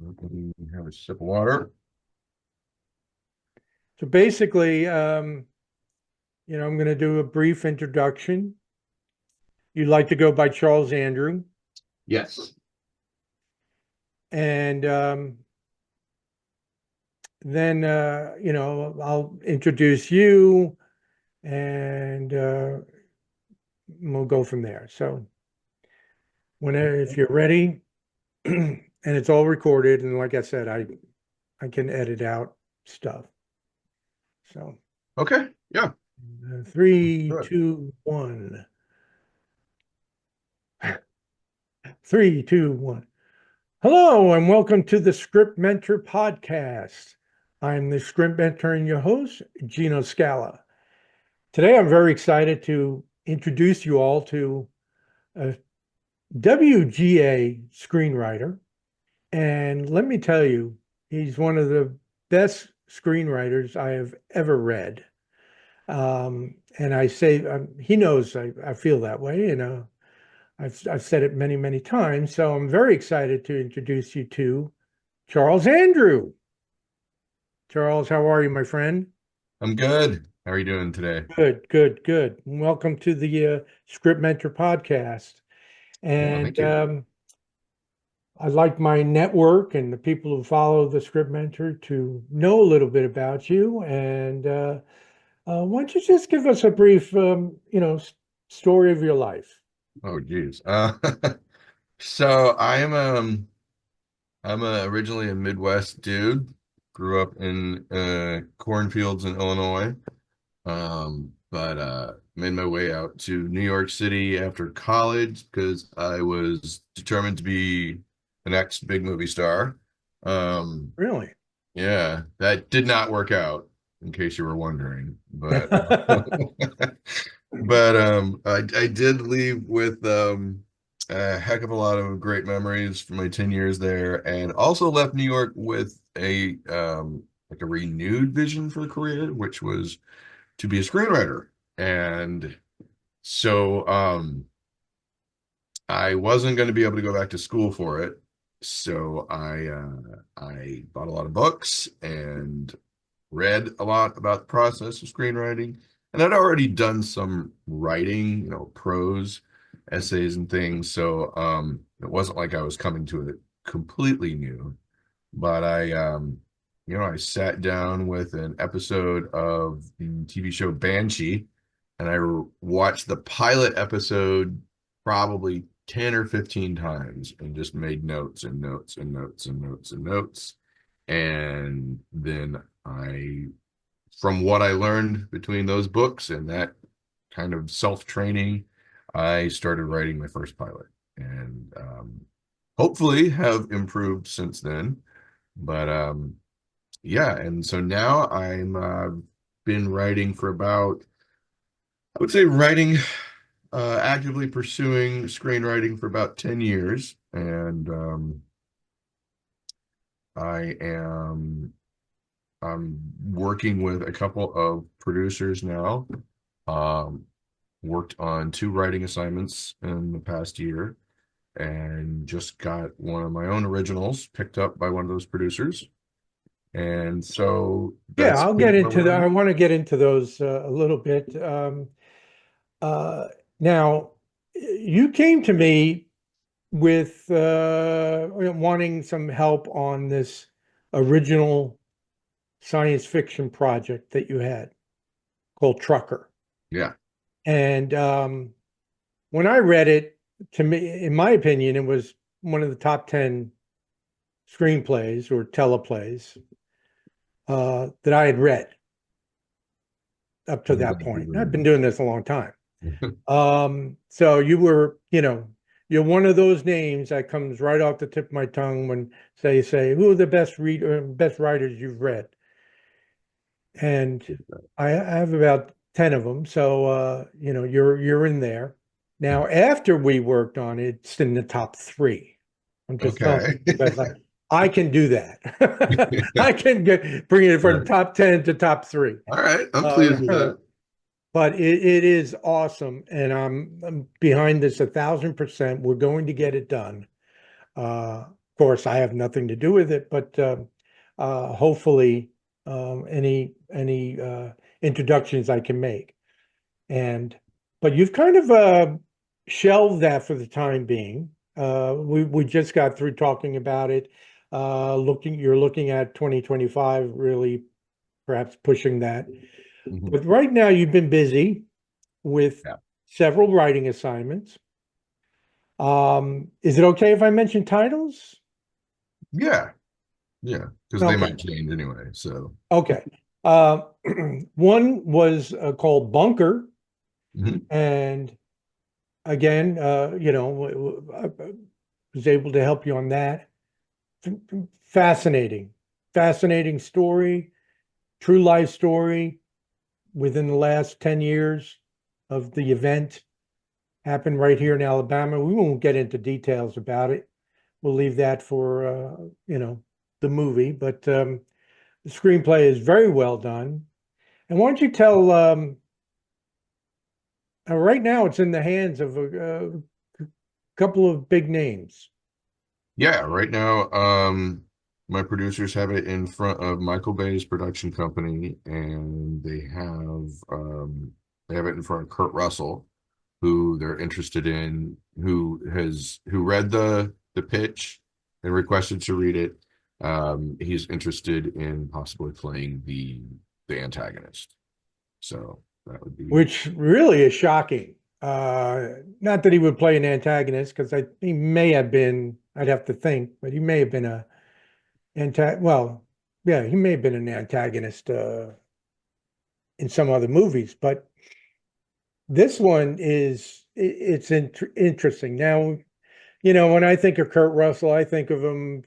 Let me have a sip of water. So basically, I'm going to do a brief introduction. You'd like to go by Charles Andrew, Yes. and then I'll introduce you, and we'll go from there. So, if you're ready, and it's all recorded, and like I said, I can edit out stuff. So, Okay. Yeah. three, Good. 2, 1, 3, 2, 1. Hello, and welcome to the Script Mentor podcast. I'm the Script Mentor and your host, Gino Scala. Today, I'm very excited to introduce you all to a WGA screenwriter. And let me tell you, he's one of the best screenwriters I have ever read. And I say, he knows I feel that way. I've said it many, many times. So I'm very excited to introduce you to Charles Andrew. Charles, how are you, my friend? I'm good. How are you doing today? Good, good, good. Welcome to the Script Mentor podcast. Yeah, And thank you. I'd like my network and the people who follow the Script Mentor to know a little bit about you. And why don't you just give us a brief, story of your life? Oh, geez. So I'm originally a Midwest dude. Grew up in cornfields in Illinois. But made my way out to New York City after college because I was determined to be the next big movie star. Um, Really? Yeah, that did not work out, in case you were wondering. But I did leave with a heck of a lot of great memories from my 10 years there, and also left New York with a like a renewed vision for the career, which was to be a screenwriter. And so I wasn't going to be able to go back to school for it. So I bought a lot of books and read a lot about the process of screenwriting. And I'd already done some writing, prose, essays and things. So it wasn't like I was coming to it completely new. But I sat down with an episode of the TV show Banshee, and watched the pilot episode probably 10 or 15 times and just made notes and notes and notes and notes and notes. And then from what I learned between those books and that kind of self-training, I started writing my first pilot, and hopefully have improved since then. But yeah, and so now I'm been writing for about, I would say, writing, actively pursuing screenwriting for about 10 years. And I am I'm working with a couple of producers now. Um, Worked on two writing assignments in the past year, and just got one of my own originals picked up by one of those producers. And so Yeah, that's I'll kind get of where into we're that. at. I want to get into those a little bit. Uh, Now, you came to me with wanting some help on this original science fiction project that you had called Trucker. Yeah. And when I read it, to me, in my opinion, it was one of the top 10 screenplays or teleplays that I had read up to I'm that glad point. I've you been doing this a long time. agree. So you're one of those names that comes right off the tip of my tongue when they say, who are the best writers you've read? And I have about 10 of them. So you're in there. Now, after we worked on it, it's in the top three. I'm just telling you Okay. because I can do that. I can bring it from Right. top 10 to top three. All right. I'm pleased with Uh, that. but it is awesome, and I'm behind this 1,000%. We're going to get it done. Uh, course, I have nothing to do with it, but hopefully, any introductions I can make. And but you've kind of shelved that for the time being. We just got through talking about it. You're looking at 2025, really perhaps pushing that. Mhm. But right now, you've been busy with Yeah. several writing assignments. Is it okay if I mention titles? Yeah. Yeah. Because they Okay. might change anyway. So, Okay. Uh, one was called Bunker, mhm. and again, I was able to help you on that. Fascinating, fascinating story, true life story within the last 10 years of the event. Happened right here in Alabama. We won't get into details about it. We'll leave that for the movie, but the screenplay is very well done. And why don't you tell? Right now, it's in the hands of a couple of big names. Yeah, right now, my producers have it in front of Michael Bay's production company, and they have it in front of Kurt Russell, who they're interested in, who read the pitch and requested to read it. He's interested in possibly playing the antagonist. So that would be Which really is shocking. Not that he would play an antagonist, because he may have been. I'd have to think, but he may have been a Well, yeah, he may have been an antagonist in some other movies, but this one it's interesting. Now, when I think of Kurt Russell, I think of him,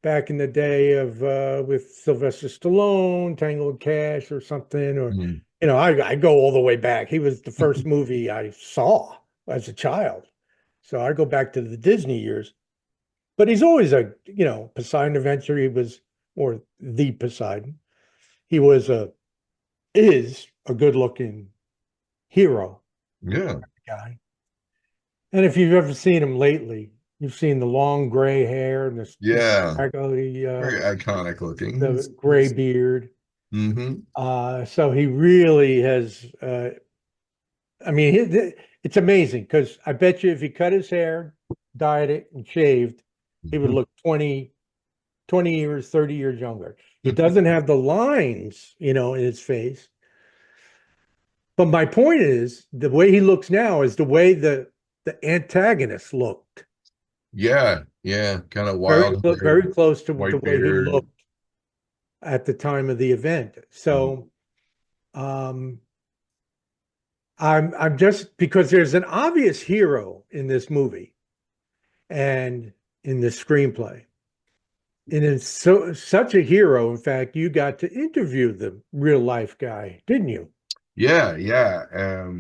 back in the day of with Sylvester Stallone, Tangled Cash or something, or Mhm. I go all the way back. He was the first movie I saw as a child. So I go back to the Disney years. But he's always Poseidon Adventure, he was, or the Poseidon. He is a good-looking hero Yeah, guy. And if you've ever seen him lately, you've seen the long gray hair and yeah, the very iconic looking. the gray beard. Hmm. So he really has. I mean, it's amazing because I bet you if he cut his hair, dyed it, and shaved, he would look 20 years, 30 years younger. He doesn't have the lines, in his face. But my point is, the way he looks now is the way the antagonist looked. Yeah, yeah, kind of Very, wild hair, very close to the white way he beard. looked at the time of the event. Mhm. So, um, I'm just because there's an obvious hero in this movie and in this screenplay. And it's such a hero. In fact, you got to interview the real life guy, didn't you? Yeah, yeah.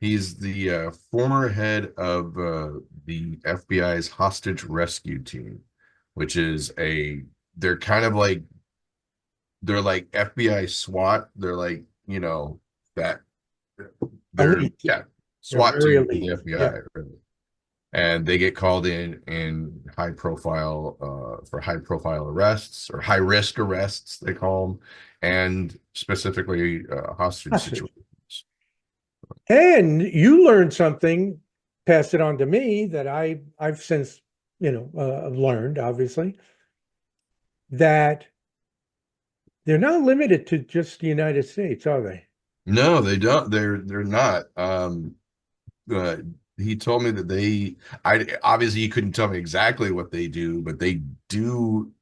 He's the former head of the FBI's hostage rescue team, which is they're kind of like they're like FBI SWAT. They're like, that they're Elite. yeah, They're SWAT very team for the elite. FBI, Yeah. really. And they get called in for high profile arrests or high risk arrests, they call them, and specifically hostage Hostage. situations. And you learned something, passed it on to me that I've since, learned, obviously, that they're not limited to just the United States, are they? No, they don't. They're not. Uh, he told me that I obviously he couldn't tell me exactly what they do, but they do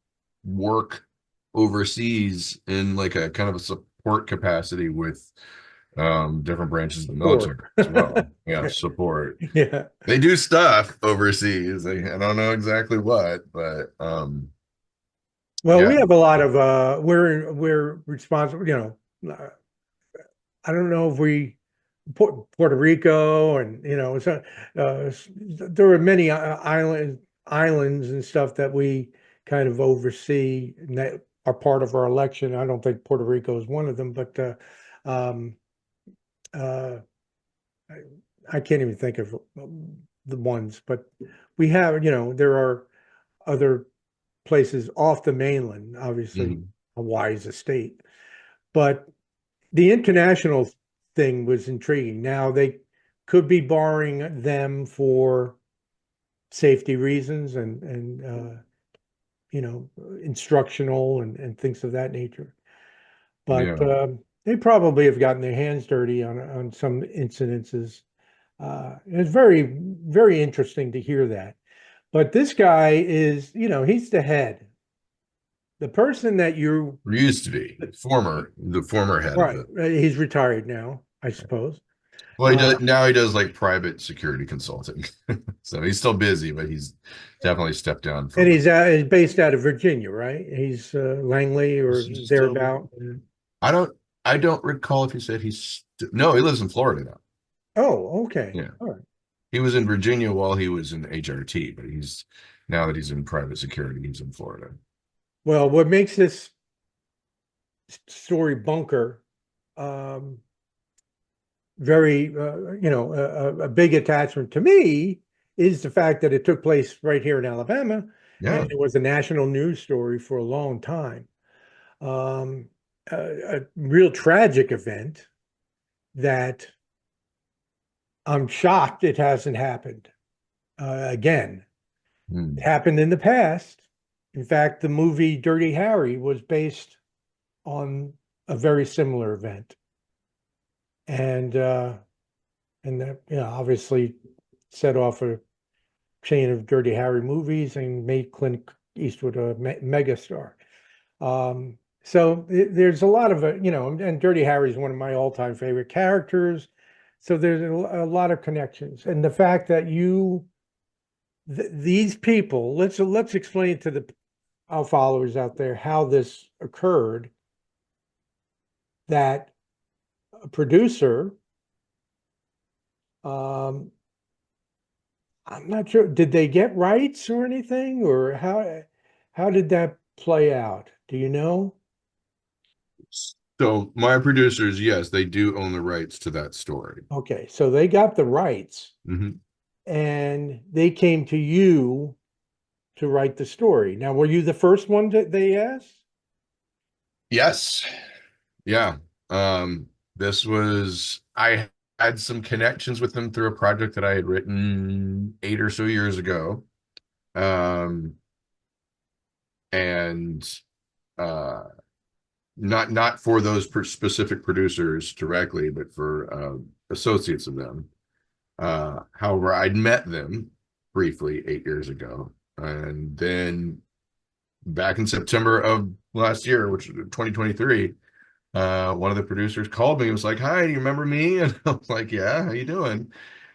work overseas in like a kind of a support capacity with different branches of the Support. military as well. Yeah, support. Yeah. They do stuff overseas. I don't know exactly what, but Well, we yeah. have a lot of we're responsible, I don't know if Puerto Rico and there are many islands and stuff that we kind of oversee and that are part of our election. I don't think Puerto Rico is one of them, but um, uh, I, I can't even think of the ones. But we have, there are other places off the mainland. Obviously, Mhm. Hawaii is a state, but the international thing was intriguing. Now they could be borrowing them for safety reasons and you know, instructional and things of that nature. But Yeah. they probably have gotten their hands dirty on some incidences. It's very, very interesting to hear that. But this guy is, you know, he's the head. The person that you, Or used to be the former head of right, it. he's retired now, I suppose. Well, he Uh, does now. He does like private security consulting, so he's still busy, but he's definitely stepped down and from it. he's based out of Virginia, right? He's Langley or Is he still? thereabout. I don't. I don't recall if he said no. He lives in Florida now. Oh, okay. Yeah, All right. he was in Virginia while he was in HRT, but he's now that he's in private security, he's in Florida. Well, what makes this story bunker um, very, you know, a big attachment to me is the fact that it took place right here in Alabama, and Yeah. it was a national news story for a long time. Um, a real tragic event that I'm shocked it hasn't happened again. It Hmm. happened in the past. In fact, the movie Dirty Harry was based on a very similar event, and that, you know, obviously set off a chain of Dirty Harry movies and made Clint Eastwood a megastar. So there's a lot of, you know, and Dirty Harry is one of my all-time favorite characters. So there's a lot of connections, and the fact that these people, let's explain to our followers out there how this occurred. That a producer, um, I'm not sure, did they get rights or anything, or how did that play out? Do you know? So my producers, yes, they do own the rights to that story. Okay, so they got the rights Hmm. and they came to you to write the story. Now, were you the first one that they asked? Yes. Yeah. Um, this was I had some connections with them through a project that I had written 8 or so years ago. Um, and uh not for those specific producers directly, but for associates of them. However, I'd met them briefly 8 years ago. And then back in September of last year, which was 2023, one of the producers called me and was like, "Hi, do you remember me?" And I was like, "Yeah, how you doing?"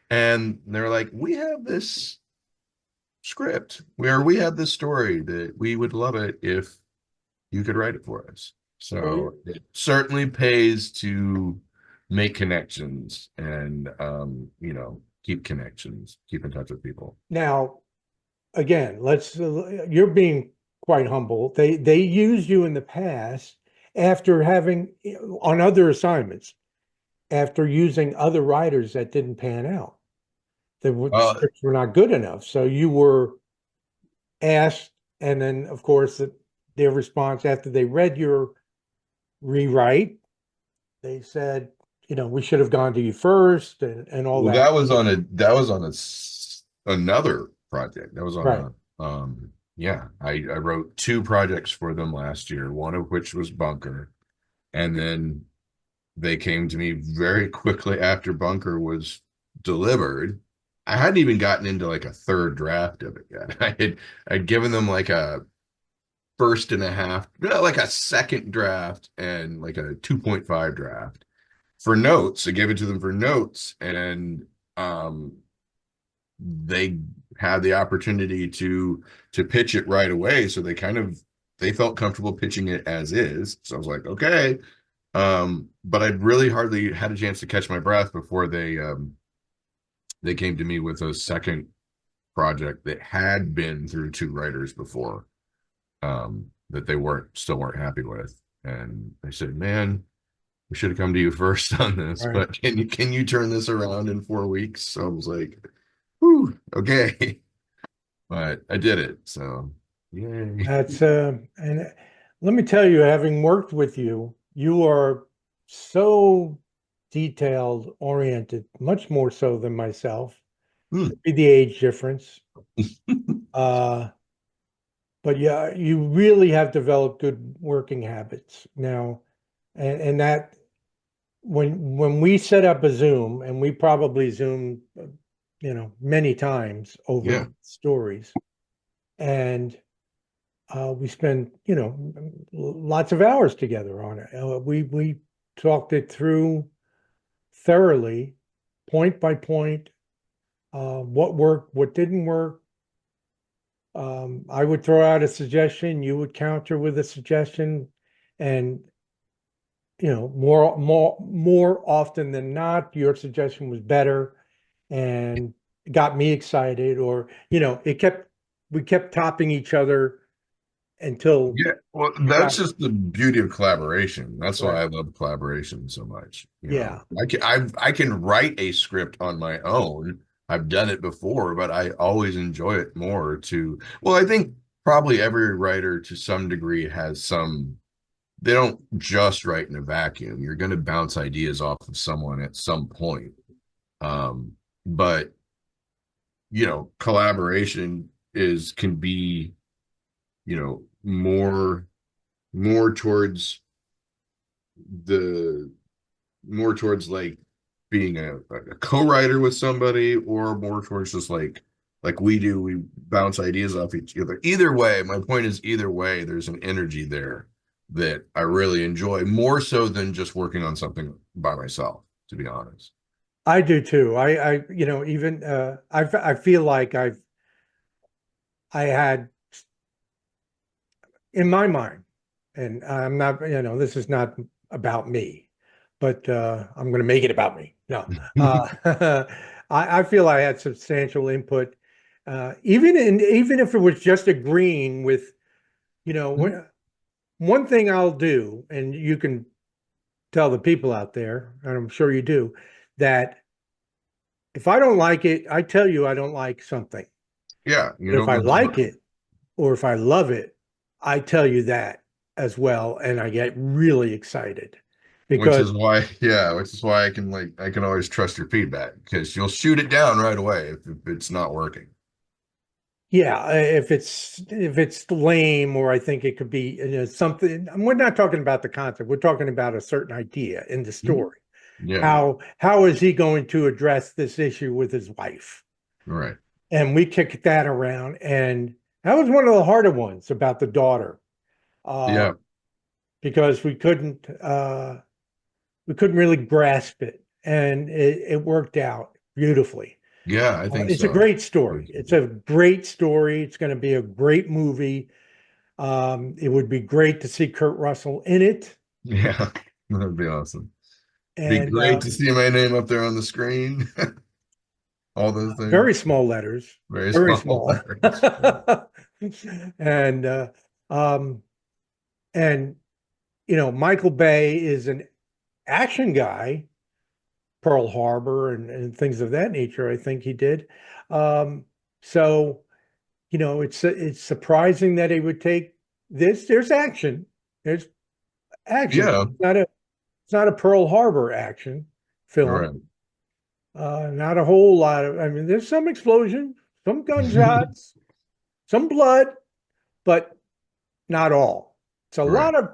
And they're like, "We have this script where we have this story that we would love it if you could write it for us." Well, So it certainly pays to make connections and keep connections, keep in touch with people. now, again, you're being quite humble. They used you in the past after having on other assignments, after using other writers that didn't pan out. The Uh, scripts were not good enough. So you were asked, and then of course their response after they read your rewrite, they said, you know, we should have gone to you first and all well, that. another project. That was on Right. a yeah. I wrote two projects for them last year, one of which was Bunker, and then they came to me very quickly after Bunker was delivered. I hadn't even gotten into like a third draft of it yet. I'd given them like a first and a half, like a second draft and like a 2.5 draft for notes. I gave it to them for notes, and they had the opportunity to pitch it right away. So they felt comfortable pitching it as is. So I was like, okay. But I really hardly had a chance to catch my breath before they came to me with a second project that had been through two writers before, that they weren't happy with. And they said, "Man, we should have come to you first on this, Right. but can you turn this around in 4 weeks?" So I was like, "Whew, okay." But I did it. So Yay. That's and let me tell you, having worked with you, you are so detailed oriented, much more so than myself. Hmm. Could be the age difference. Uh, but yeah, you really have developed good working habits now. And that when we set up a Zoom, and we probably Zoom, many times over Yeah. stories, and we spend, lots of hours together on it. We talked it through thoroughly, point by point, what worked, what didn't work. I would throw out a suggestion, you would counter with a suggestion, and more often than not, your suggestion was better and got me excited, or we kept topping each other until Yeah. Well, we that's got just the beauty of collaboration. That's why right. I love collaboration so much. Yeah. I can write a script on my own. I've done it before, but I always enjoy it more to, well, I think probably every writer to some degree has some, they don't just write in a vacuum. You're going to bounce ideas off of someone at some point. But collaboration is can be, more towards the more towards like being a co-writer with somebody, or more towards just like we do, we bounce ideas off each other. Either way, my point is either way, there's an energy there that I really enjoy more so than just working on something by myself, to be honest. I do too. Even I feel like I had in my mind, and I'm not, this is not about me, but I'm going to make it about me. No, I feel I had substantial input, even if it was just agreeing with, one thing I'll do, and you can tell the people out there, and I'm sure you do, that if I don't like it, I tell you I don't like something. Yeah, you But if don't I mess like around. it or if I love it, I tell you that as well. And I get really excited Which because, is why, yeah, which is why I can always trust your feedback because you'll shoot it down right away if it's not working. yeah, if it's lame, or I think it could be, something. We're not talking about the concept. We're talking about a certain idea in the Mhm. story. Yeah, How is he going to address this issue with his wife? right. And we kicked that around, and that was one of the harder ones about the daughter, uh, Yeah, because we couldn't really grasp it, and it worked out beautifully. yeah, I think It's a so. great story. It's a great story. It's going to be a great movie. It would be great to see Kurt Russell in it, Yeah, that'd be awesome. Be and great to see my name up there on the screen. All those things. very small letters, Very very small small, letters. and um, and Michael Bay is an action guy. Pearl Harbor and things of that nature. I think he did. Um, so it's surprising that he would take this. There's action. There's action. Yeah, It's not a Pearl Harbor action film. right. Not a whole lot of. I mean, there's some explosion, some gunshots, some blood, but not all. It's a Right. lot of.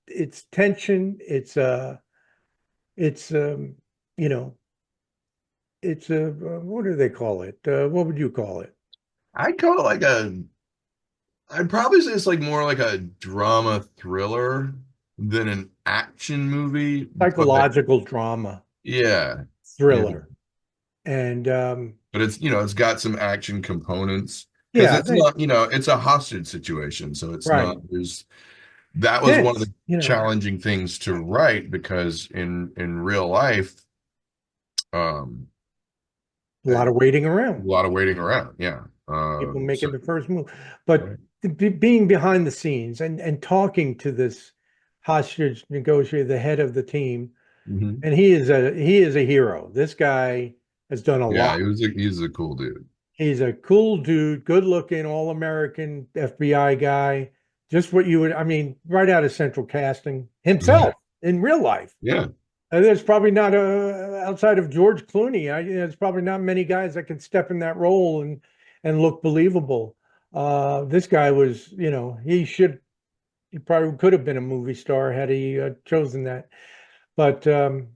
It's tension. It's you know, it's a what do they call it? What would you call it? I'd call it like I'd probably say it's like more like a drama thriller than an action movie, but Psychological drama yeah, yeah. thriller. And But it's, it's got some action components because yeah, it's not, it's a hostage situation. So it's not, right. that was one of Tense, the challenging things to write because in real life, um, a a lot of waiting around, lot of waiting around. Yeah. people So, making the first move. But right. being behind the scenes and talking to this hostage negotiator, the head of the team, Mhm. and he is a hero. This guy has done a Yeah, lot. he's a cool dude. He's a cool dude, good looking, all American FBI guy. Just what you would, I mean, right out of Central Casting himself in real life. Yeah. There's probably not outside of George Clooney. There's probably not many guys that can step in that role and look believable. This guy was, he probably could have been a movie star had he chosen that. But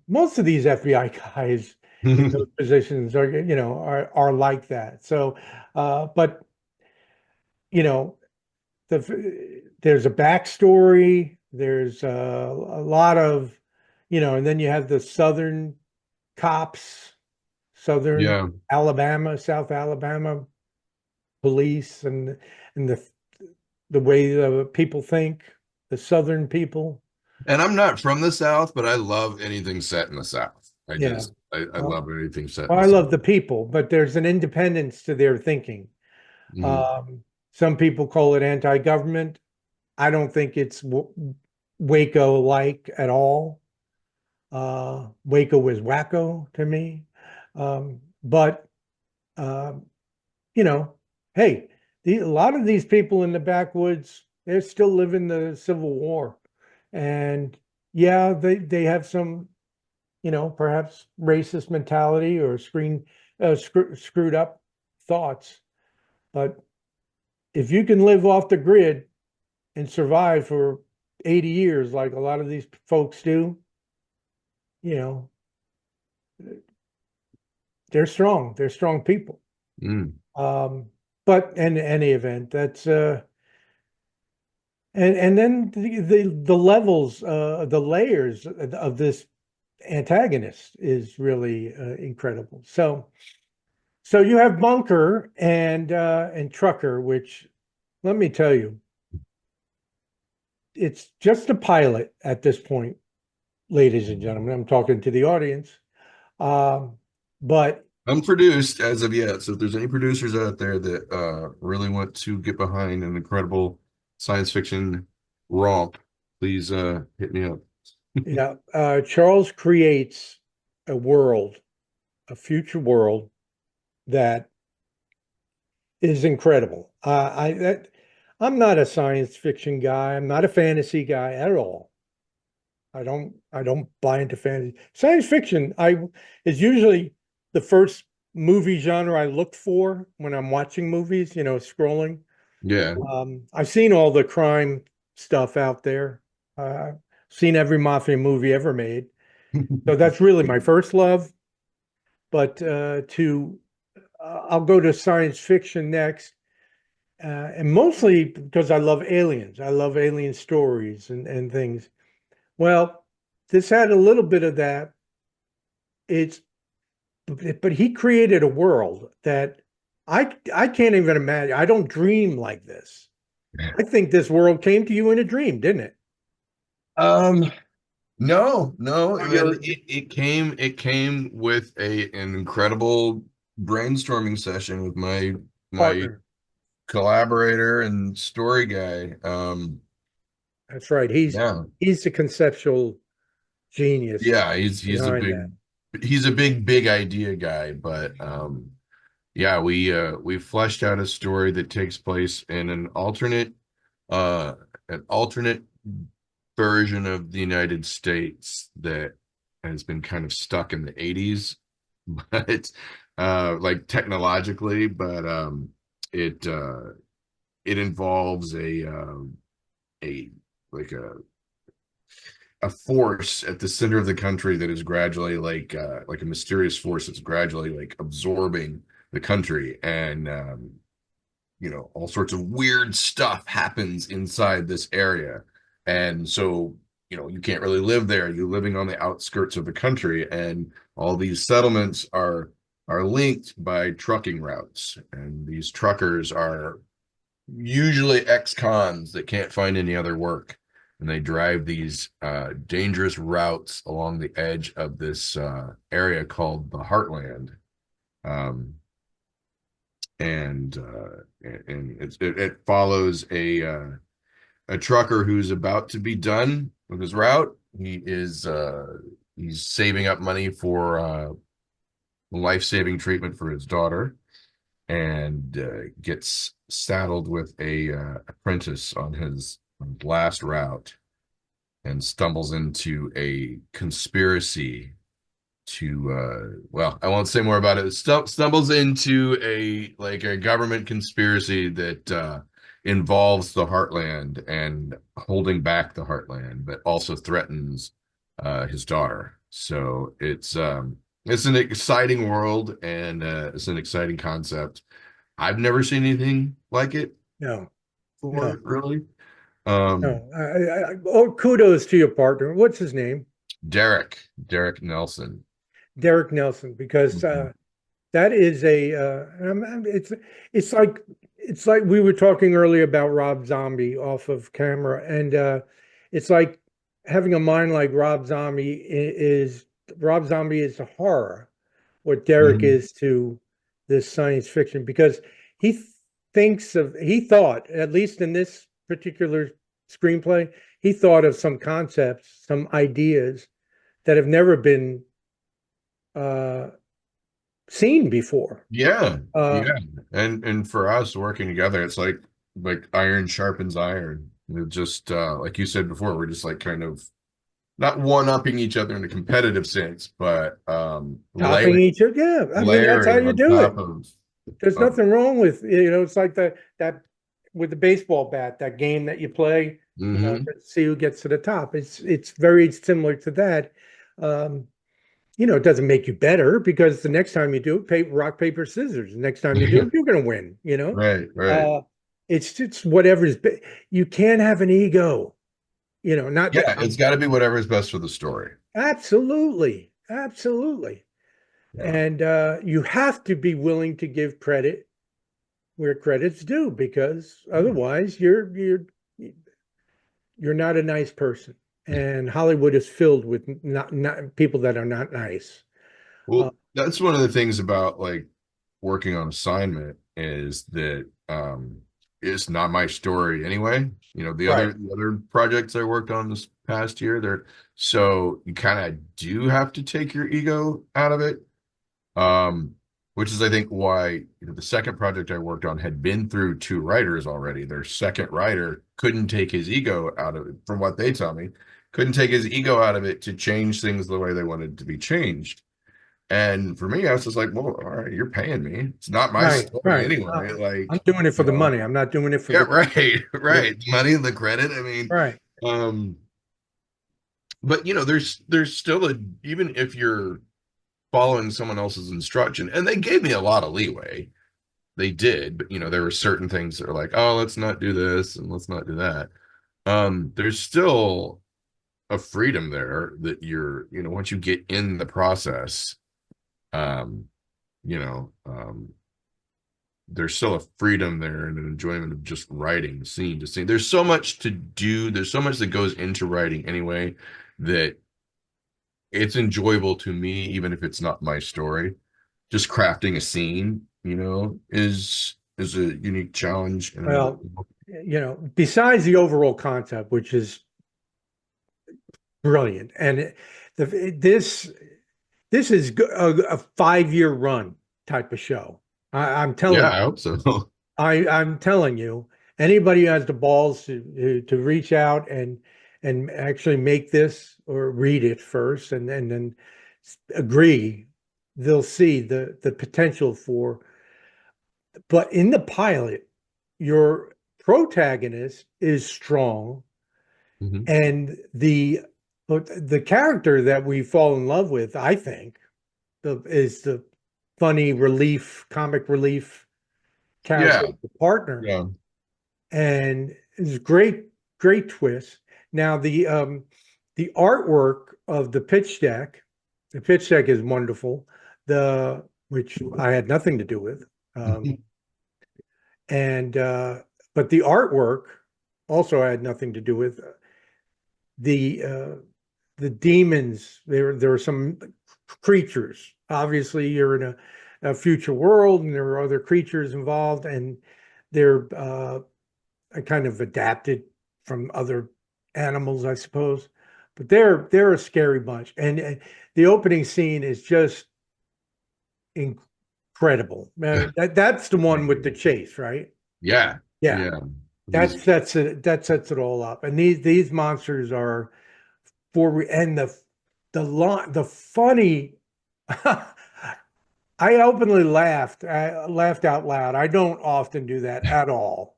most of these FBI guys in those positions are like that. So, but you know, there's a backstory. There's a lot of, and then you have the Southern cops, Southern Yeah. Alabama, South Alabama police, and the way the people think, the Southern people. And I'm not from the South, but I love anything set in the South. Yeah. I Uh, love anything set in well, the I South. love the people, but there's an independence to their thinking. Mhm. Um, some people call it anti-government. I don't think it's Waco-like at all. Waco was wacko to me. But um, you know, hey, a lot of these people in the backwoods, they're still living the Civil War. And yeah, they have some, perhaps racist mentality or screwed up thoughts. But if you can live off the grid and survive for 80 years, like a lot of these folks do, you know, they're strong. They're strong people. Mm. Um, but in any event, that's and then the levels, the layers of this antagonist is really incredible. So you have Bunker and Trucker, which let me tell you, it's just a pilot at this point, ladies and gentlemen. I'm talking to the audience. Um, but Unproduced as of yet. So if there's any producers out there that really want to get behind an incredible science fiction romp, please hit me up. Charles creates a world, a future world that is incredible. I'm not a science fiction guy. I'm not a fantasy guy at all. I don't buy into fantasy. Science fiction is usually the first movie genre I look for when I'm watching movies, scrolling. Yeah. I've seen all the crime stuff out there. Seen every mafia movie ever made. So that's really my first love. But I'll go to science fiction next. And mostly because I love aliens. I love alien stories and things. Well, this had a little bit of that. It's but he created a world that I can't even imagine. I don't dream like this. I think this world came to you in a dream, didn't it? Um, no, Or and your it came with an incredible brainstorming session with my partner. collaborator and story guy. That's right. Yeah. He's the conceptual genius Yeah, behind that. he's a big idea guy, but yeah, we fleshed out a story that takes place in uh an alternate version of the United States that has been kind of stuck in the 80s, but like technologically, but it it involves a like a force at the center of the country that is gradually like a mysterious force that's gradually like absorbing the country, and all sorts of weird stuff happens inside this area. And so you can't really live there. You're living on the outskirts of the country, and all these settlements are linked by trucking routes, and these truckers are usually ex-cons that can't find any other work, and they drive these dangerous routes along the edge of this area called the Heartland. Um, and it follows a trucker who's about to be done with his route. He's saving up money for life-saving treatment for his daughter, and gets saddled with a apprentice on his last route and stumbles into a conspiracy to well, I won't say more about it. Stumbles into a government conspiracy that involves the Heartland and holding back the Heartland, but also threatens his daughter. So it's an exciting world, and it's an exciting concept. I've never seen anything like it No, no, before, really. Um, no. Oh, kudos to your partner. What's his name? Derek Nelson. Derek Nelson, because Mhm. that is it's like we were talking earlier about Rob Zombie off of camera, and it's like having a mind like Rob Zombie is Rob Zombie is to horror what Derek Mhm. is to this science fiction, because he he thought, at least in this particular screenplay, he thought of some concepts, some ideas that have never been uh, seen before. Yeah, Uh, yeah. And for us working together, it's like iron sharpens iron. We're just like you said before, we're just like kind of not one-upping each other in a competitive sense, but Topping each other. Yeah, I mean, that's how layering you on do top it. There's of nothing wrong with, it's like that with the baseball bat, that game that you play, hmm to see who gets to the top. It's very similar to that. Um, it doesn't make you better, because the next time you do it, rock, paper, scissors. The next time you do Yeah, it, you're going to win. right, right. Uh, it's whatever's, you can't have an ego, not that Yeah, it's I'm got to be whatever's best for the story. absolutely, absolutely. Yeah. And you have to be willing to give credit where credit's due, because otherwise you're not a nice person. And Hollywood is filled with not people that are not nice. Uh, Well, that's one of the things about like working on assignment is that it's not my story anyway. You know, right, the other projects I worked on this past year, they're so you kind of do have to take your ego out of it. Um, which is I think why, the second project I worked on had been through two writers already. Their second writer couldn't take his ego out of it, from what they tell me, couldn't take his ego out of it to change things the way they wanted to be changed. And for me, I was just like, well, all right, you're paying me. It's not my right, story right. anyway. I'm Like, doing it for the money. I'm not doing it yeah, right, for the right. The money, the credit. I mean, right. um, but there's still even if you're following someone else's instruction, and they gave me a lot of leeway. They did, but there were certain things that are like, oh, let's not do this and let's not do that. There's still a freedom there that once you get in the process, um, you know, um, there's still a freedom there and an enjoyment of just writing scene to scene. There's so much to do. There's so much that goes into writing anyway that it's enjoyable to me, even if it's not my story. Just crafting a scene, is a unique challenge in and of Well, itself. besides the overall concept, which is brilliant, and this is a 5-year run type of show. I'm Yeah, telling I hope so. I'm telling you, anybody who has the balls to reach out and actually make this, or read it first, and then agree, they'll see the potential for. But in the pilot, your protagonist is strong, Mhm. and the character that we fall in love with, I think, is the funny relief, comic relief Yeah, character, the partner, yeah. and it's great, great twist. Now the artwork of the pitch deck is wonderful. The Which I had nothing to do with, um, and but the artwork also I had nothing to do with. The the demons, there are some creatures. Obviously, you're in a future world, and there are other creatures involved, and they're kind of adapted from other animals, I suppose. But they're a scary bunch, and the opening scene is just incredible. That's the one with the chase, right? Yeah, Yeah, yeah. It was, that sets it all up. And these monsters are and the funny. I openly laughed. I laughed out loud. I don't often do that at all.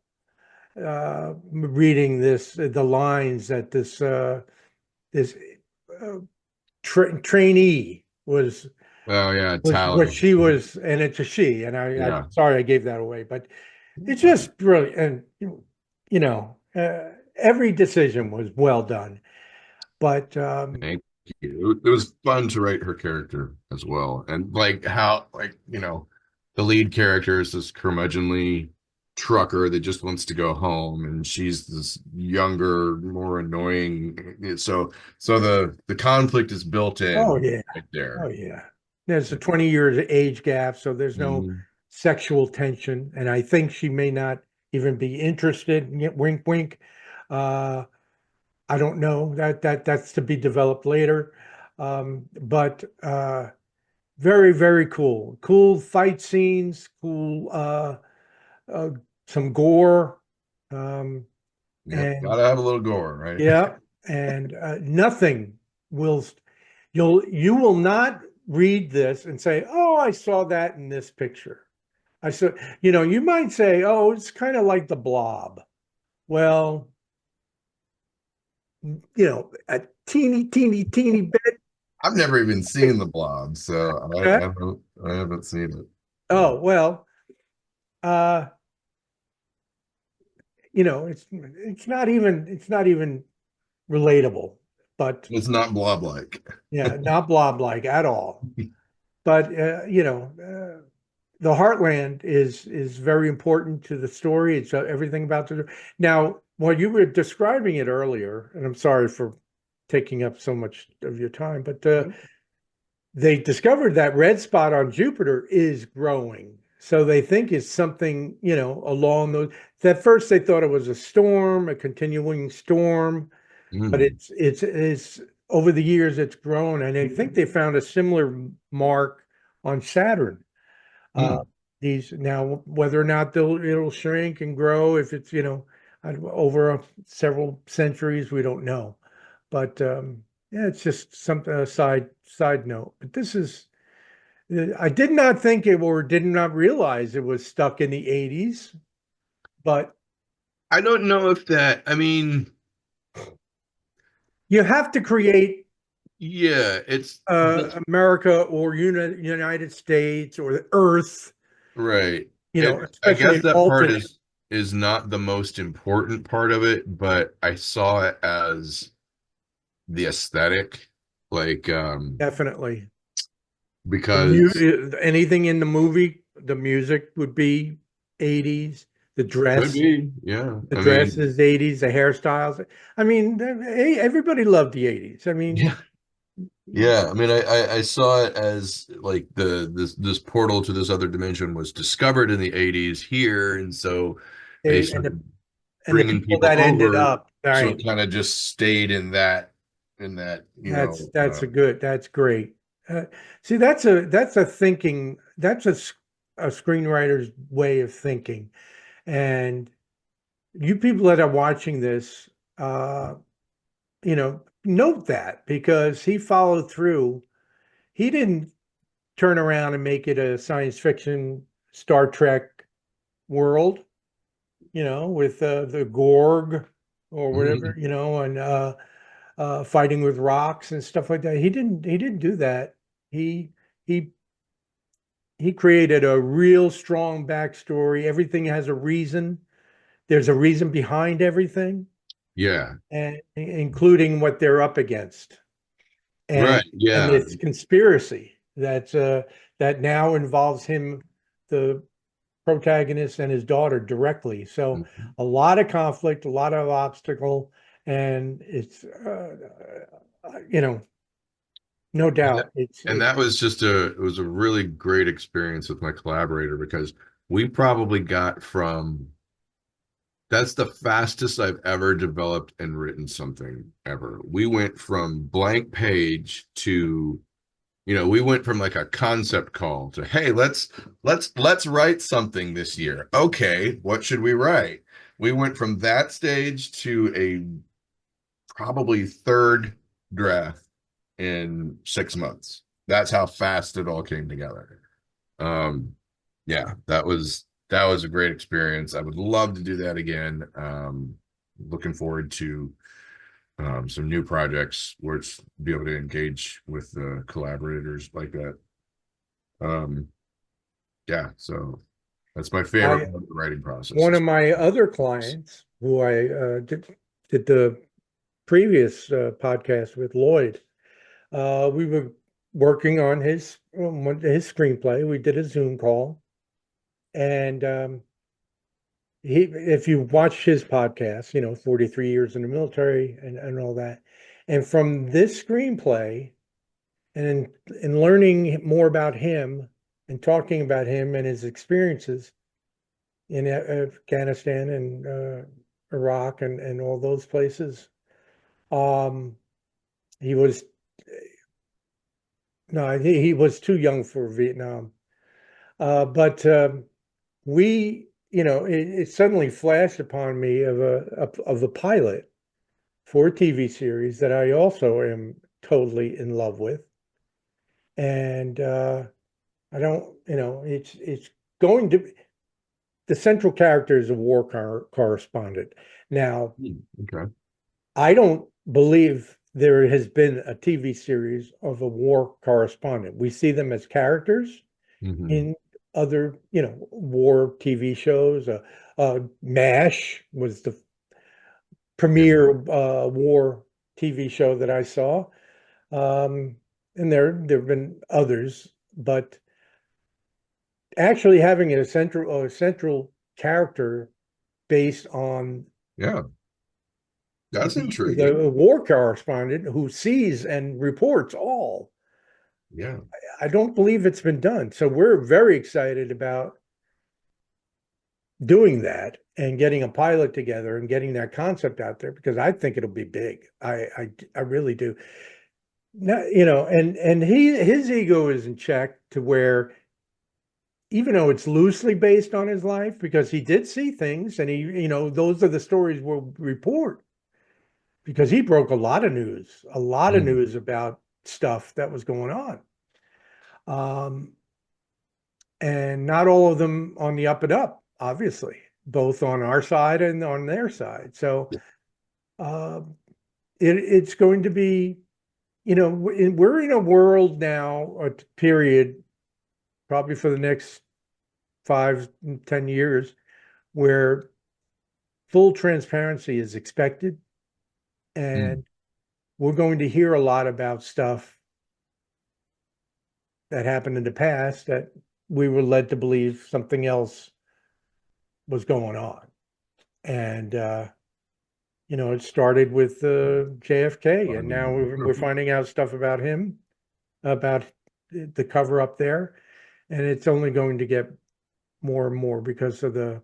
Reading the lines that this uh, trainee oh yeah, was what Tally. she was, and it's a she. And I'm Yeah. sorry I gave that away, but it's just brilliant. And every decision was well done. But Thank you. It was fun to write her character as well. And like how, like, the lead character is this curmudgeonly trucker that just wants to go home, and she's this younger, more annoying. So the conflict is built oh in yeah, right oh there. yeah. There's a 20 years age gap, so there's no Mhm. sexual tension, and I think she may not even be interested. Wink, wink. Uh, I don't know. That's to be developed later. But very, very cool. Cool fight scenes, cool uh some gore. Um, Yep, and gotta have a little gore, right? yeah, and nothing will you will not read this and say, "Oh, I saw that in this picture." I saw, you might say, "Oh, it's kind of like the Blob." Well, a teeny bit. I've never even seen the Blob, so I haven't seen it. So Oh, well, uh, it's not even relatable, but it's not Blob-like. yeah, not blob-like at all. But the heartland is very important to the story. It's everything about the now. While you were describing it earlier, and I'm sorry for taking up so much of your time, but they discovered that red spot on Jupiter is growing. So they think it's something, along those. At first, they thought it was a storm, a continuing storm, but Mm, it's over the years it's grown, and I think they found a similar mark on Saturn. Uh, mm. these now, whether or not it'll shrink and grow, if it's over several centuries, we don't know. But yeah, it's just something a side note. But this is I did not think it or did not realize it was stuck in the 80s. But I don't know if that, I mean, you have to create yeah, it's America or United States or the Earth, right. I especially guess an that part alternate. is not the most important part of it, but I saw it as the aesthetic, like Definitely. because Anything in the movie, the music would be 80s, the could dress, be, yeah. the I dress mean, is 80s, the hairstyles. I mean, everybody loved the 80s. I mean, yeah. Yeah, I mean, I saw it as like this portal to this other dimension was discovered in the 80s here, and so they they started and the bringing people people that ended over, up, so right. it kind of just stayed in that, That's great. Uh, See, that's a thinking, a screenwriter's way of thinking. And you people that are watching this, note that because he followed through. He didn't turn around and make it a science fiction Star Trek world, with the Gorg or whatever, Mhm. and fighting with rocks and stuff like that. He didn't do that. He he he created a real strong backstory. Everything has a reason. There's a reason behind everything, Yeah, and including what they're up against. and right, and yeah. this conspiracy that now involves him, the protagonist, and his daughter directly. So Mhm. a lot of conflict, a lot of obstacle, and it's you know no And that, doubt it's and that was just it was a really great experience with my collaborator because we probably got from that's the fastest I've ever developed and written something ever. We went from blank page to We went from like a concept call to, hey, let's write something this year. Okay, what should we write? We went from that stage to a probably third draft in 6 months. That's how fast it all came together. Um, yeah, that was a great experience. I would love to do that again. Looking forward to some new projects where it's be able to engage with collaborators like that. Um, yeah, so that's my favorite I part of the writing process One of is my other clients who I did the previous podcast with Lloyd, we were working on his screenplay. We did a Zoom call, and if you watch his podcast, 43 years in the military and all that, and from this screenplay, and in learning more about him and talking about him and his experiences in Afghanistan and Iraq and all those places. Um, he was no, he was too young for Vietnam. But it suddenly flashed upon me of a pilot for a TV series that I also am totally in love with, and I don't, it's going to the central character is a correspondent. Now, okay. I don't believe there has been a TV series of a war correspondent. We see them as characters Hmm. in other, war TV shows. MASH was the Yeah, premier war TV show that I saw, and there have been others, but actually having a central character based on yeah, that's the intriguing. war correspondent who sees and reports all. Yeah. I don't believe it's been done. So we're very excited about doing that and getting a pilot together and getting that concept out there because I think it'll be big. I really do. Now, and his ego is in check to where even though it's loosely based on his life, because he did see things and those are the stories we'll report because he broke a lot of Mhm. news about stuff that was going on. Um, and not all of them on the up and up, obviously, both on our side and on their side. So uh, it's going to be, we're in a world now, a period, probably for the next 5, 10 years, where full transparency is expected. Mm. And we're going to hear a lot about stuff that happened in the past that we were led to believe something else was going on. And, it started with JFK, and now we're finding out stuff about him, about the cover up there. And it's only going to get more and more because of the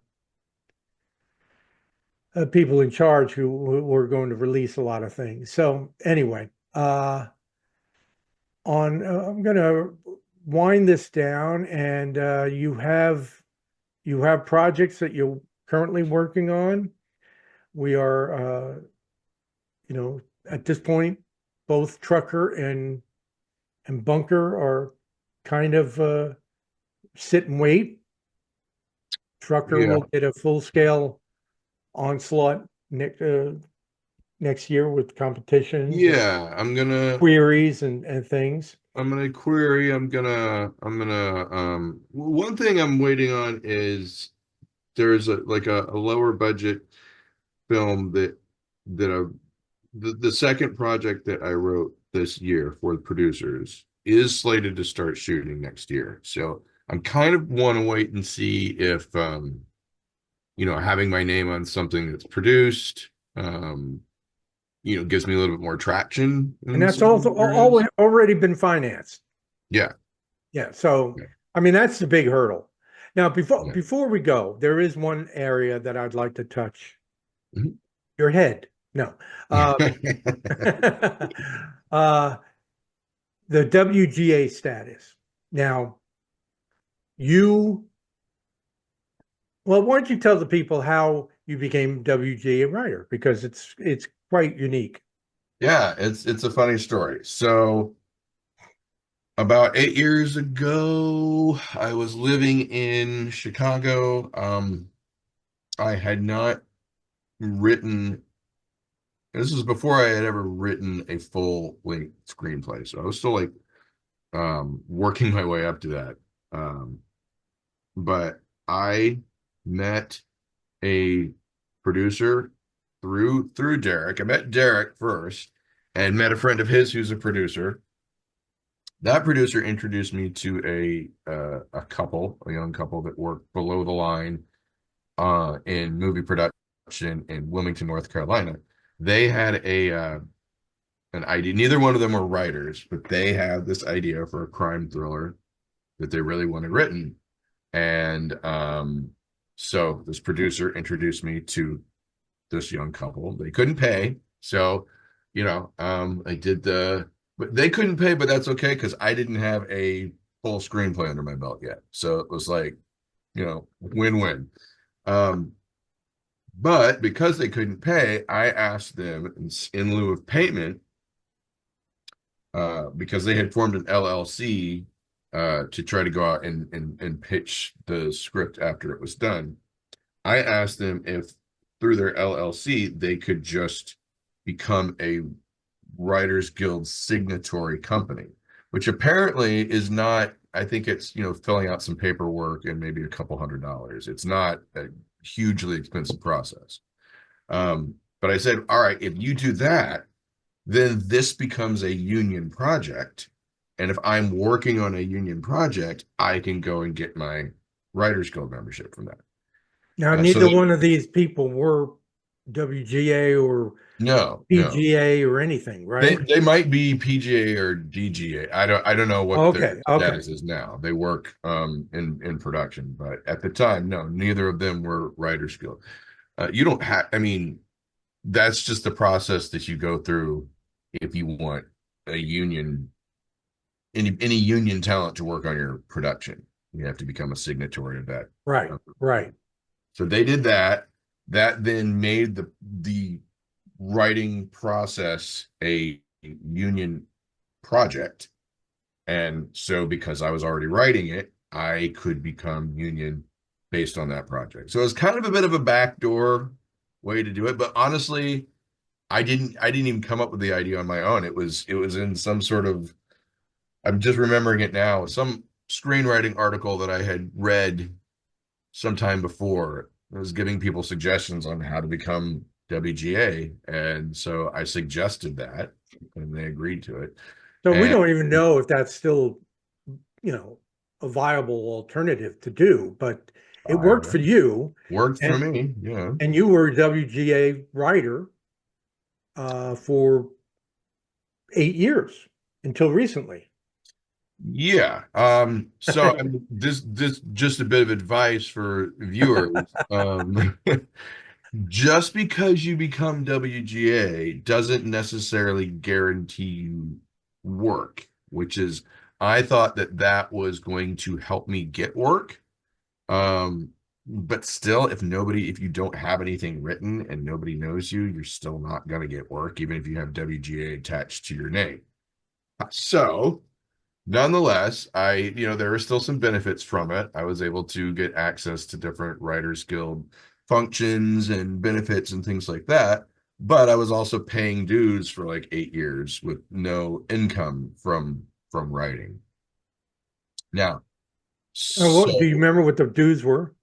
people in charge who are going to release a lot of things. So anyway, I'm going to wind this down, and you have projects that you're currently working on. We are, at this point, both Trucker and Bunker are kind of sit and wait. Trucker Yeah. will get a full scale onslaught next year with competitions and Yeah, queries and things. I'm gonna query. One thing I'm waiting on is there's a lower budget film that the second project that I wrote this year for the producers is slated to start shooting next year. So I'm kind of want to wait and see if having my name on something that's produced gives me a little bit more traction And in that's some also areas. already been financed. Yeah. Yeah. So, Yeah. I mean, that's the big hurdle. Now, before Yeah. before we go, there is one area that I'd like to touch. Mhm. Your head. No. Um, uh, the WGA status. Now, you, well, why don't you tell the people how you became WGA writer? Because it's quite unique. Yeah, it's a funny story. So about 8 years ago, I was living in Chicago. I had not written, this was before I had ever written a full length screenplay. So I was still like working my way up to that. Um, but I met a producer through Derek. I met Derek first and met a friend of his who's a producer. That producer introduced me to a couple, a young couple that worked below the line in movie production in Wilmington, North Carolina. They had a an idea. Neither one of them were writers, but they had this idea for a crime thriller that they really wanted written. And so this producer introduced me to this young couple. They couldn't pay, so I did but they couldn't pay, but that's okay because I didn't have a full screenplay under my belt yet. So it was like, win-win. Um, but because they couldn't pay, I asked them in lieu of payment, because they had formed an LLC to try to go out and pitch the script after it was done. I asked them if through their LLC they could just become a Writers Guild signatory company, which apparently is not, I think it's, filling out some paperwork and maybe a couple $100s. It's not a hugely expensive process. But I said, all right, if you do that, then this becomes a union project. And if I'm working on a union project, I can go and get my Writers Guild membership from that. Now, So neither one of these people were WGA or no. PGA or anything, They right? they might be PGA or DGA. I don't know what their Okay, okay. status is now. They work in production, but at the time, no, neither of them were Writers Guild. You don't have, I mean, that's just the process that you go through if you want a union, any union talent to work on your production. You have to become a signatory of that. Right, right. So they did that. That then made the writing process a union project. And so because I was already writing it, I could become union based on that project. So it was kind of a bit of a backdoor way to do it. But honestly, I didn't even come up with the idea on my own. It was in some sort of, I'm just remembering it now, some screenwriting article that I had read sometime before. I was giving people suggestions on how to become WGA. And so I suggested that and they agreed to it. So we And don't even know if that's still, you know, a viable alternative to do, but it I worked for you, worked for and me. Yeah. and you were a WGA writer for 8 years until recently. Yeah. So I mean, this just a bit of advice for viewers. Just because you become WGA doesn't necessarily guarantee you work, which is, I thought that that was going to help me get work. Um, but still, if you don't have anything written and nobody knows you, you're still not going to get work, even if you have WGA attached to your name. So, nonetheless, there are still some benefits from it. I was able to get access to different Writers Guild functions and benefits and things like that. But I was also paying dues for like 8 years with no income from writing. Now, What do you so remember what the dues were?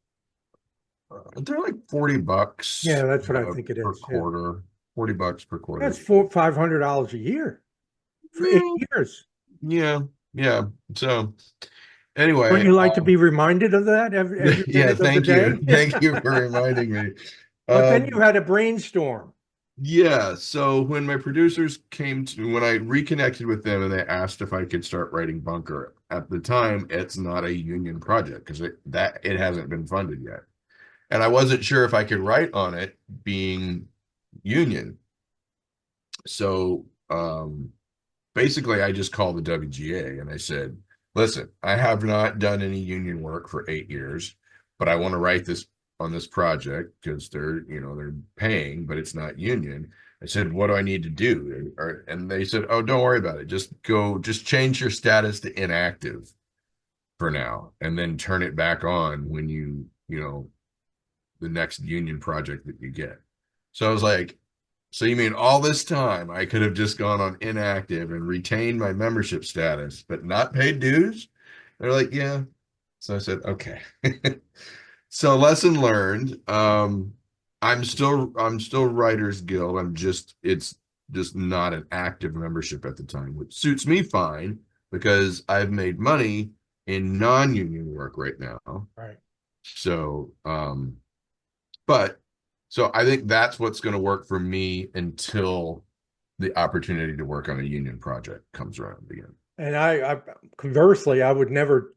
they're like $40 Yeah, that's what I think it per is. Yeah, quarter, $40 per that's quarter. $500 a year for eight Well, years. yeah, yeah. So Wouldn't anyway, you like to be reminded of that every yeah, minute of the thank you. day? Thank you for reminding me. But then you Um, had a brainstorm. yeah, so when my producers when I reconnected with them and they asked if I could start writing Bunker, at the time, it's not a union project because it hasn't been funded yet. And I wasn't sure if I could write on it being union. So basically I just called the WGA and I said, listen, I have not done any union work for 8 years, but I want to write this on this project because they're paying, but it's not union. I said, what do I need to do? And they said, oh, don't worry about it. Just change your status to inactive for now, and then turn it back on when the next union project that you get. So I was like, so you mean all this time I could have just gone on inactive and retained my membership status, but not paid dues? They're like, yeah. So I said, okay. So lesson learned. I'm still Writers Guild. It's just not an active membership at the time, which suits me fine because I've made money in non-union work right now. Right. So, but so I think that's what's going to work for me until the opportunity to work on a union project comes around again. And I conversely, I would never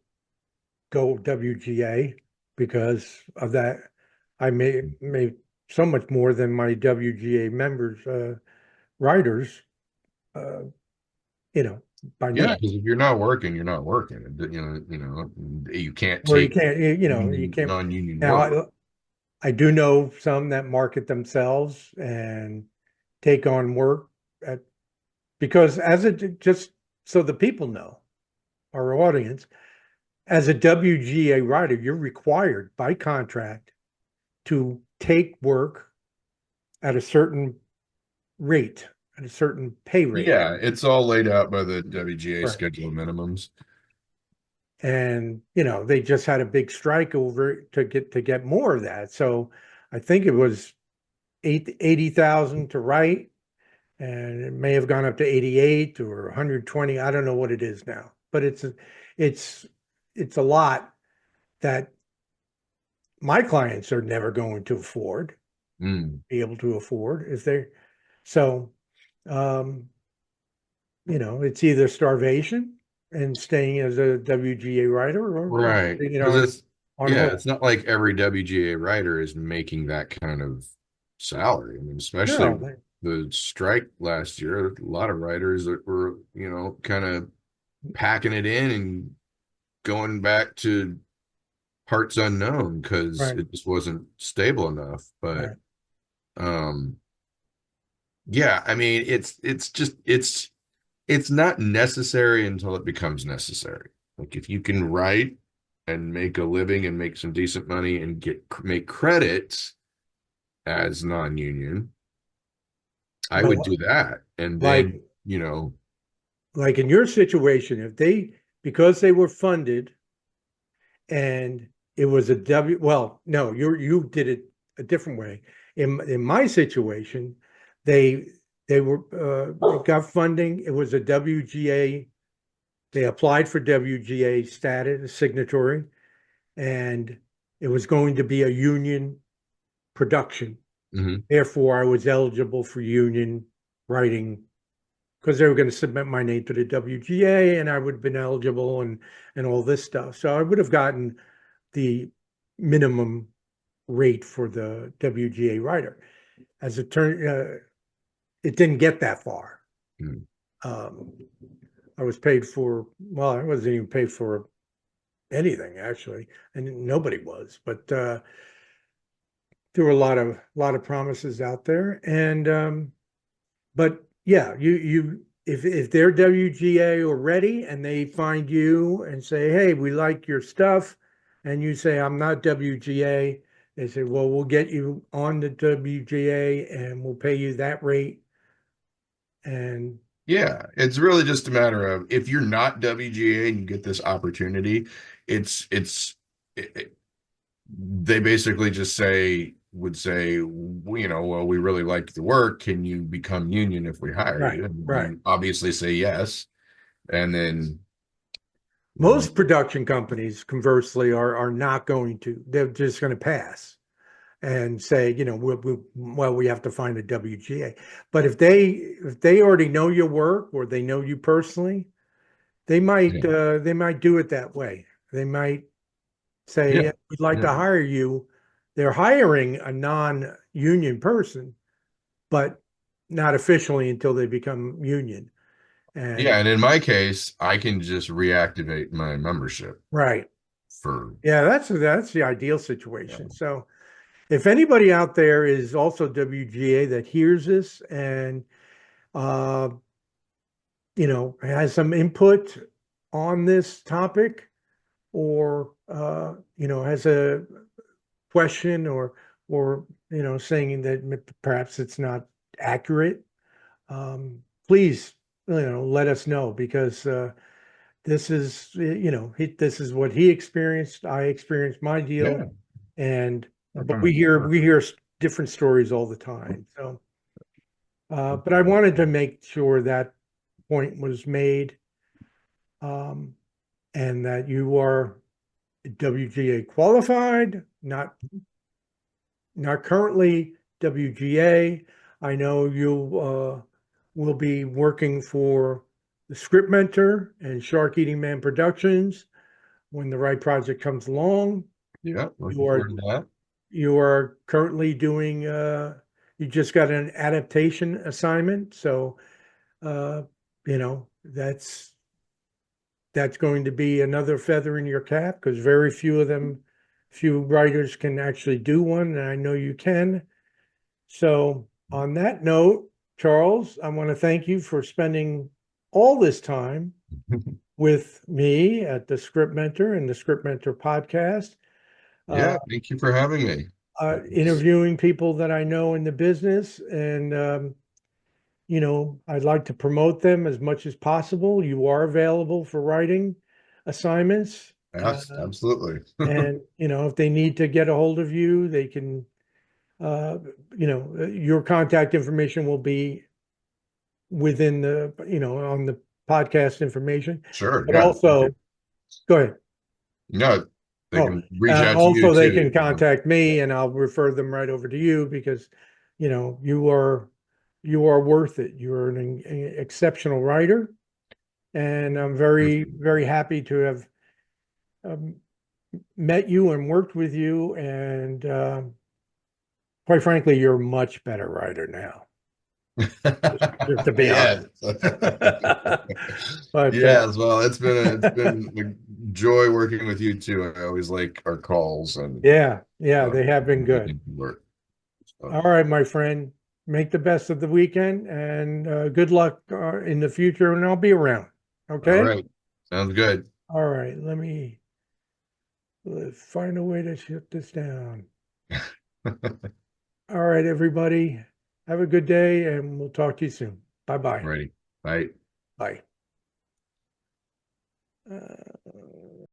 go WGA because of that. I made so much more than my WGA members, writers, uh, you know, by Yeah, not, because if you're not working, you're not working. You can't where you take can't, you union, can't. non-union Now, work. I do know some that market themselves and take on work at, because just so the people know, our audience, as a WGA writer, you're required by contract to take work at a certain rate, at a certain pay rate. Yeah, it's all laid out by the WGA Right. schedule of minimums. And they just had a big strike over to get more of that. So I think it was 80,000 to write, and it may have gone up to 88 or 120. I don't know what it is now, but it's it's a lot that my clients are never going to Mm. be able to afford, is there. So um, it's either starvation and staying as a WGA writer, or Right. putting it Because on yeah, hold. it's not like every WGA writer is making that kind of salary. I mean, especially No, the strike last year, a lot of writers that were, kind of packing it in and going back to parts unknown because right, it just wasn't stable enough. But right. um yeah, I mean it's not necessary until it becomes necessary. Like if you can write and make a living and make some decent money and make credits as non-union, I But would do that. And then, like you know, like in your situation, if because they were funded and it was well, no, you did it a different way. In my situation, they they got funding. It was a WGA. They applied for WGA status, signatory, and it was going to be a union production. mhm. Therefore, I was eligible for union writing because they were going to submit my name to the WGA, and I would have been eligible, and all this stuff. So I would have gotten the minimum rate for the WGA writer. As it turned, it didn't get that far. Mm. Um, I was paid for, well, I wasn't even paid for anything actually, and nobody was. But there were a lot of promises out there, and but yeah, you if they're WGA already and they find you and say, hey, we like your stuff, and you say, I'm not WGA, they say, well, we'll get you on the WGA and we'll pay you that rate. And Yeah, it's really just a matter of if you're not WGA and you get this opportunity, it's they basically just would say, well, we really like the work. Can you become union if we hire right, you? And right. you obviously say yes. And then, um, Most production companies, conversely, are not going to. They're just going to pass and say, well, we have to find a WGA. But if they already know your work or they know you personally, yeah, they might do it that way. They might say, yeah, yeah, we'd like yeah, to hire you. They're hiring a non-union person, but not officially until they become union. And Yeah, and in my case, I can just reactivate my membership right. for Yeah, that's the ideal yeah. situation. So if anybody out there is also WGA that hears this and uh, has some input on this topic, or has a question, or saying that perhaps it's not accurate, please let us know, because this is this is what he experienced. I experienced my deal, Yeah. and Knock but on we my hear door. we hear different stories all the time. So, but I wanted to make sure that point was made, um, and that you are WGA qualified, not currently WGA. I know you will be working for the Script Mentor and Shark Eating Man Productions when the right project comes along. Yeah, You looking are forward to that. you are currently doing you just got an adaptation assignment, so that's going to be another feather in your cap, because few writers can actually do one, and I know you can. So, on that note, Charles, I want to thank you for spending all this time with me at the Script Mentor and the Script Mentor podcast, uh, Yeah, thank you for having me. interviewing people that I know in the business. And, I'd like to promote them as much as possible. You are available for writing assignments. Yes, absolutely. And, if they need to get a hold of you, they can, your contact information will be within on the podcast information, Sure, but yeah. also, go ahead. No, they Oh, can reach out to you also they too. can contact me, and I'll refer them right over to you, because, you are worth it. You're an exceptional writer, and I'm very, very happy to have um, met you and worked with you. And quite frankly, you're a much better writer now, just to be Yes. honest. But Yes, well, it's been a joy working with you too. I always like our calls and yeah, uh, they have been good. making it work. So, All right, my friend, make the best of the weekend, and good luck in the future, and I'll be around. all Okay? right. Sounds good. All right, let me find a way to shut this down. All right, everybody, have a good day, and we'll talk to you soon. Bye-bye. Ready. Bye. Bye. Uh,